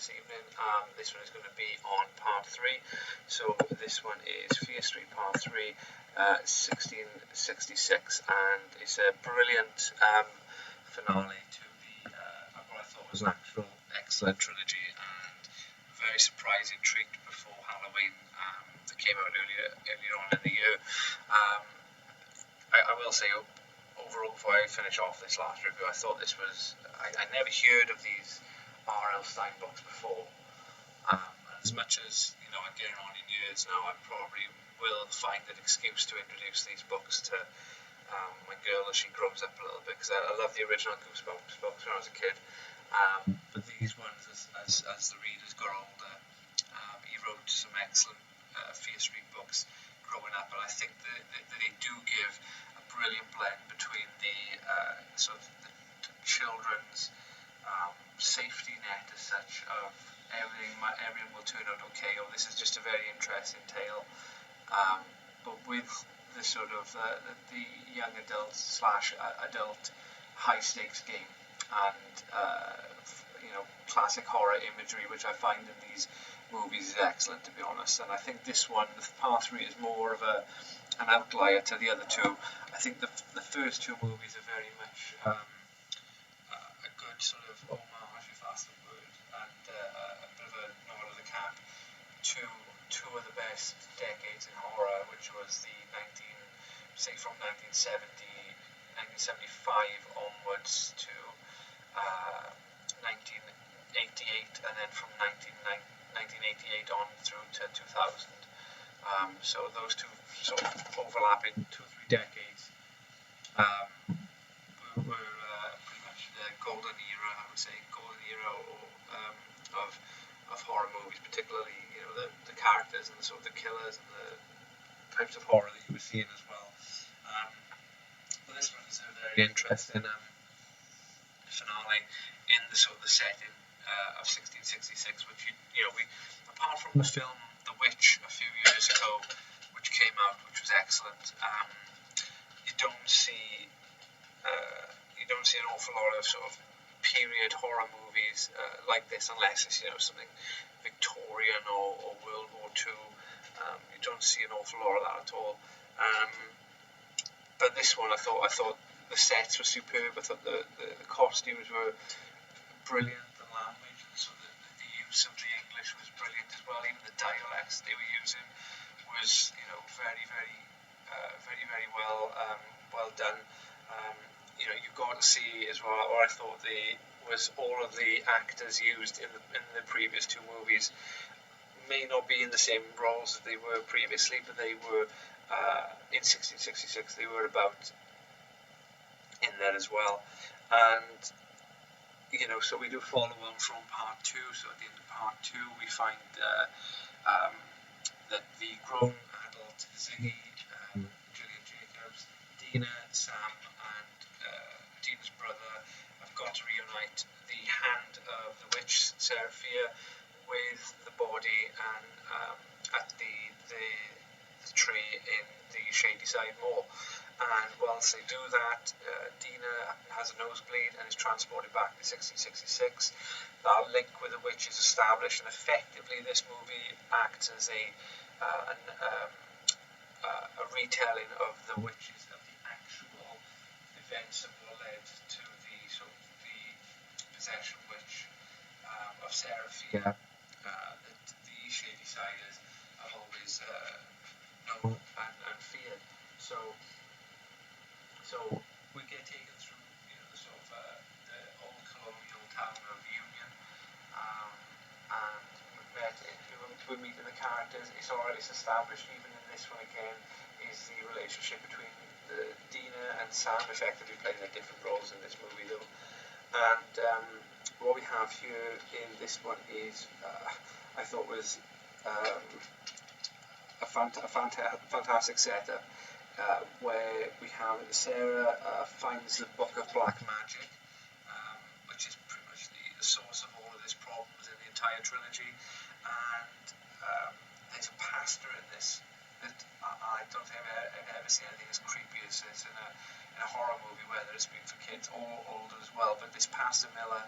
this evening. This one is going to be on part 3. So this one is Fear Street Part 3, 1666, and it's a brilliant finale to the what I thought was an actual excellent trilogy, and a very surprising treat before Halloween that came out earlier on in the year. I will say, overall, before I finish off this last review, I thought this was... I never heard of these R.L Stine books before. As much as, I'm getting on in years now, I probably will find an excuse to introduce these books to my girl as she grows up a little bit, because I love the original Goosebumps books when I was a kid. But these ones, as the readers got older, he wrote some excellent Fear Street books growing up, and I think that they do give a brilliant blend between the sort of the children's safety net as such of everything will turn out okay, or this is just a very interesting tale, but with the sort of the young adult / adult high stakes game and classic horror imagery, which I find in these movies is excellent, to be honest. And I think this one, the part 3, is more of an outlier to the other two. I think the first two movies are very much a good sort of homage, if that's the word, and a bit of a nod of the cap to two of the best decades in horror, which was the from 1975 onwards to 1988, and then from 1988 on through to 2000. So those two sort of overlapping 2 or 3 decades were pretty much the golden era, I would say, of horror movies, particularly the characters and the sort of the killers and the types of horror that you were seeing as well. But this one is a very interesting finale in the sort of the setting of 1666, which we, apart from the film The Witch a few years ago, which came out, which was excellent, you don't see an awful lot of sort of period horror movies like this, unless it's something Victorian or World War II. You don't see an awful lot of that at all. But this one, I thought the sets were superb. I thought the costumes were brilliant. The language and so the use of the English was brilliant as well. Even the dialects they were using was very very well done. You got to see as well, or I thought was all of the actors used in the previous two movies may not be in the same roles as they were previously, but they were in 1666. They were about in there as well, and so we do follow on from part 2. So at the end of part 2, we find that the grown adult Ziggy, Gillian Jacobs, Dina, Sam, and Dina's brother have got to reunite the hand of the witch Seraphia with the body and at the tree in the Shadyside Moor. And whilst they do that, Dina has a nosebleed and is transported back to 1666. That link with the witch is established, and effectively this movie acts as a retelling of the witches, of the actual events that were led to the sort of the possession witch of Seraphia that the Shadysiders have always known and feared. So we get taken through the sort of the old colonial town of Union, and we're meeting the characters. It's established even in this one again is the relationship between Dina and Sam, effectively playing their different roles in this movie though. And what we have here in this one is I thought was a fantastic setup. Where we have Sarah finds the Book of Black Magic, which is pretty much the source of all of these problems in the entire trilogy, and there's a pastor in this that I don't think I've ever seen anything as creepy as this in a horror movie, whether it's been for kids or older as well. But this Pastor Miller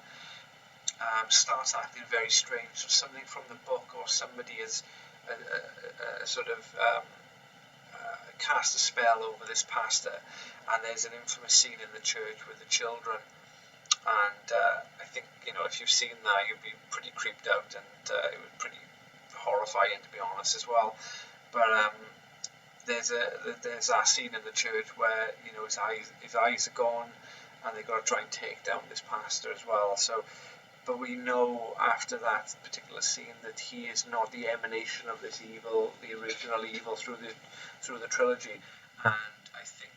starts acting very strange. So something from the book or somebody has sort of cast a spell over this pastor, and there's an infamous scene in the church with the children. And I think, if you've seen that, you'd be pretty creeped out, and it was pretty horrifying, to be honest, as well. But there's that scene in the church where his eyes are gone, and they've got to try and take down this pastor as well. So, but we know after that particular scene that he is not the emanation of this evil, the original evil through the trilogy. And I think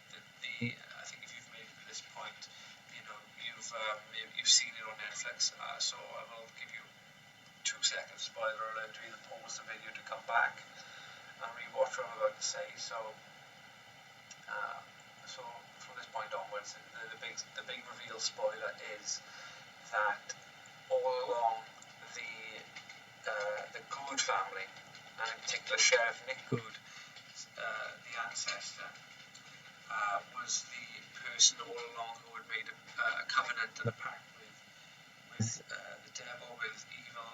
if you've made it to this point, you've seen it on Netflix. So I will give you 2 seconds spoiler alert to either pause the video to come back and rewatch what I'm about to say. So from this point onwards, the big reveal spoiler is that all along the Good family, and in particular Sheriff Nick Good, the ancestor, was the person all along who had made a covenant and a pact with the devil, with evil,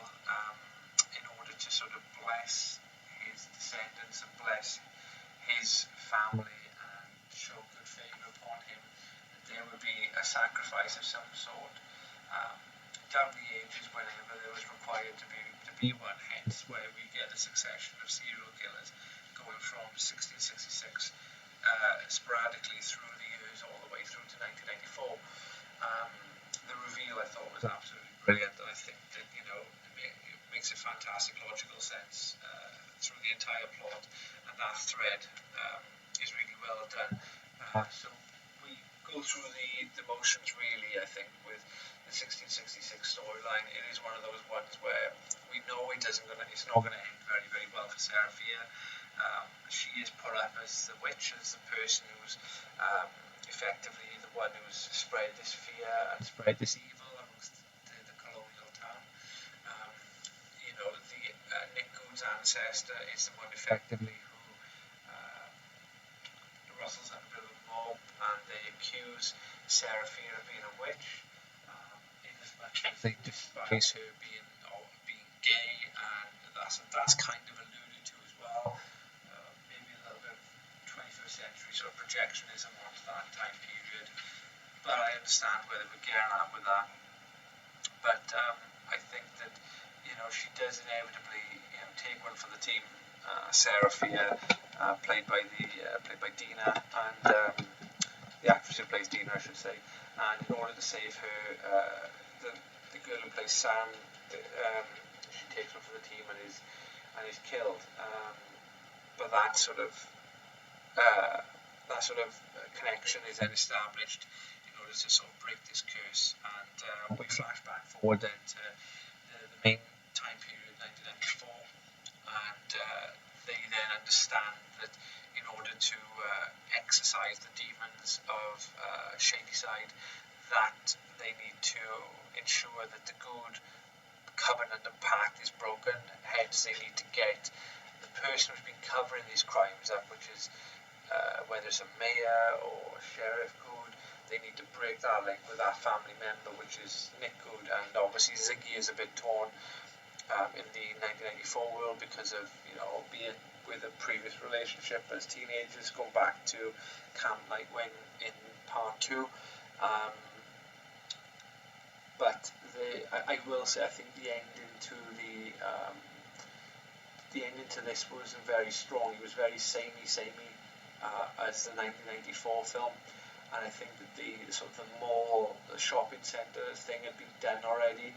in order to sort of bless his descendants and bless his family and show good favour upon him. That there would be a sacrifice of some sort down the ages whenever there was required to be one. Hence, where we get a succession of serial killers going from 1666 sporadically through the years all the way through to 1994. The reveal I thought was absolutely brilliant, and I think that it makes a fantastic logical sense through the entire plot, and that thread is really well done. So we go through the motions really, I think, with the 1666 storyline. It is one of those ones where we know it's not going to end very, very well for Seraphia. She is put up as the witch, as the person who's effectively the one who's spread this fear and spread this evil amongst the colonial town. Nick Good's ancestor is the one effectively who rustles up a bit of a mob, and they accuse Seraphia of being a witch, in as much as they despise her being gay, and that's kind of alluded to as well. Maybe a little bit of 21st century sort of projectionism onto that time period, but I understand where they were getting at with that. But I think that she does inevitably take one for the team. Seraphia, played by Dina, and the actress who plays Dina, I should say. And in order to save her, the girl who plays Sam, she takes one for the team and is killed. But that sort of connection is then established in order to sort of break this curse. And we flash back forward then to the main time period, 1994, and they then understand that in order to exorcise the demons of Shadyside, that they need to ensure that the good covenant and pact is broken. Hence, they need to get the person who's been covering these crimes up, which is whether it's a mayor or a sheriff Good, they need to break that link with that family member, which is Nick Good. And obviously Ziggy is a bit torn in the 1994 world because of being with a previous relationship as teenagers, going back to Camp Nightwing in part 2. But I will say, I think the ending to this wasn't very strong. It was very samey as the 1994 film, and I think that the mall, the shopping centre thing had been done already,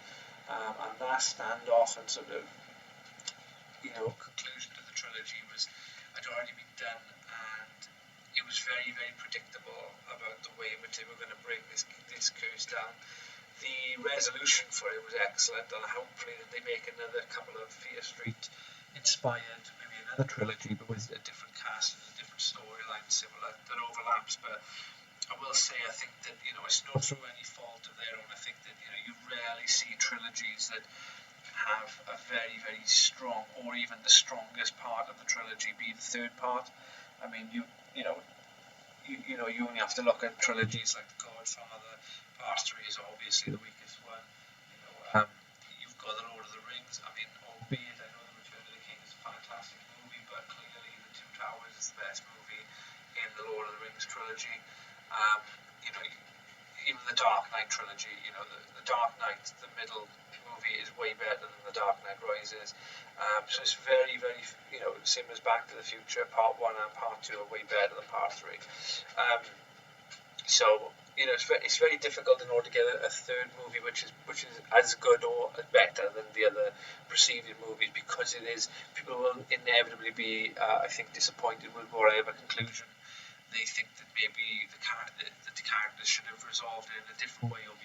and that standoff and conclusion to the trilogy had already been done, and it was very, very predictable about the way in which they were going to break this curse down. The resolution for it was excellent, and hopefully that they make another couple of Fear Street inspired, maybe another trilogy, but with a different cast and a different storyline similar that overlaps. But I will say, I think that it's not through any fault of their own. I think that you rarely see trilogies that have a very, very strong, or even the strongest part of the trilogy be the third part. I mean, you only have to look at trilogies like The Godfather. Part 3 is obviously the weakest one. got The Lord of the Rings. I mean, albeit I know The Return of the King is a fantastic movie, but clearly The Two Towers is the best movie in the Lord of the Rings trilogy. You know, even the Dark Knight trilogy, you know, the Dark Knight, the middle movie is way better than the Dark Knight Rises. So it's very, very, you know, same as Back to the Future, Part 1 and Part 2 are way better than Part 3. So, you know, it's very difficult in order to get a third movie which is as good or better than the other preceding movies, because it is, people will inevitably be, I think, disappointed with whatever conclusion they think that maybe the characters should have resolved it in a different way, or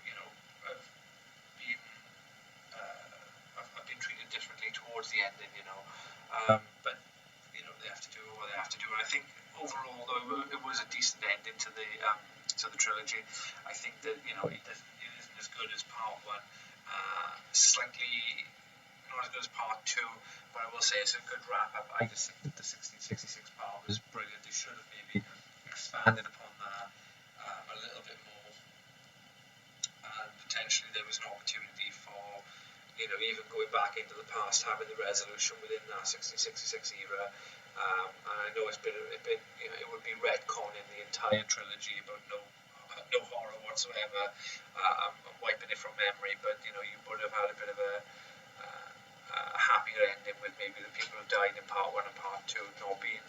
you know, been have been treated differently towards the ending, you know. But you know, they have to do what they have to do. And I think overall, though, it was a decent ending to the trilogy. I think that, you know, it isn't as good as Part 1. Slightly not as good as Part 2, but I will say it's a good wrap up. I just think that the 1666 part was brilliant. They should have maybe expanded upon that a little bit more, and potentially there was an opportunity for, you know, even going back into the past, having the resolution within that 1666 era. And I know it's been a bit, you know, it would be retconning the entire trilogy about no horror whatsoever. I'm wiping it from memory, but you know, you would have had a bit of a happier ending with maybe the people who died in Part 1 and Part 2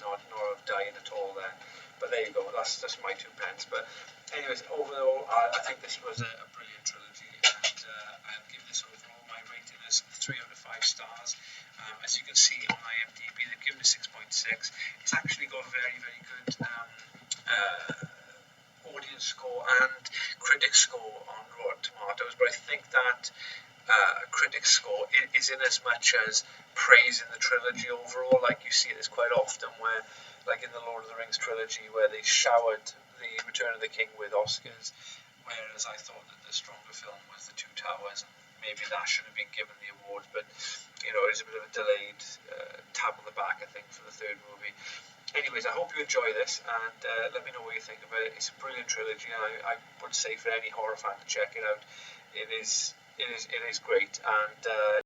not have died at all then. But there you go, that's my 2 pence. But anyways, overall, I think this was a brilliant trilogy, and I'll give this overall my rating as 3 out of 5 stars. As you can see on IMDb, they've given it 6.6. It's actually got a very, very good audience score and critic score on Rotten Tomatoes, but I think that critics score is in as much as praising the trilogy overall. Like, you see this quite often where, like in the Lord of the Rings trilogy, where they showered the Return of the King with Oscars, whereas I thought that the stronger film was The Two Towers, and maybe that should have been given the award. But you know, it's a bit of a delayed tap on the back, I think, for the third movie. Anyways, I hope you enjoy this, and let me know what you think about it. It's a brilliant trilogy, and I would say for any horror fan to check it out. It is great, and